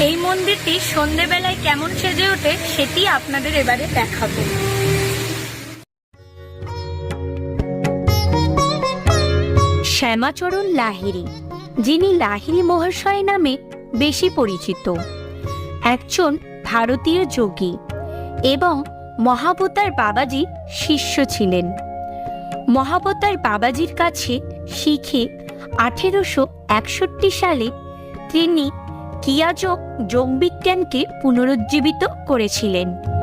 এই মন্দিরটি সন্ধেবেলায় কেমন সেজে ওঠে সেটি আপনাদের এবারে দেখাবো। শ্যামাচরণ লাহিড়ী, যিনি লাহিড়ী মহাশয় নামে বেশি পরিচিত, একজন ভারতীয় যোগী এবং মহাবতার বাবাজির শিষ্য ছিলেন। মহাবতার বাবাজির কাছে শিখে 1861 সালে তিনি ক্রিয়াযোগ যোগবিজ্ঞানকে পুনরুজ্জীবিত করেছিলেন।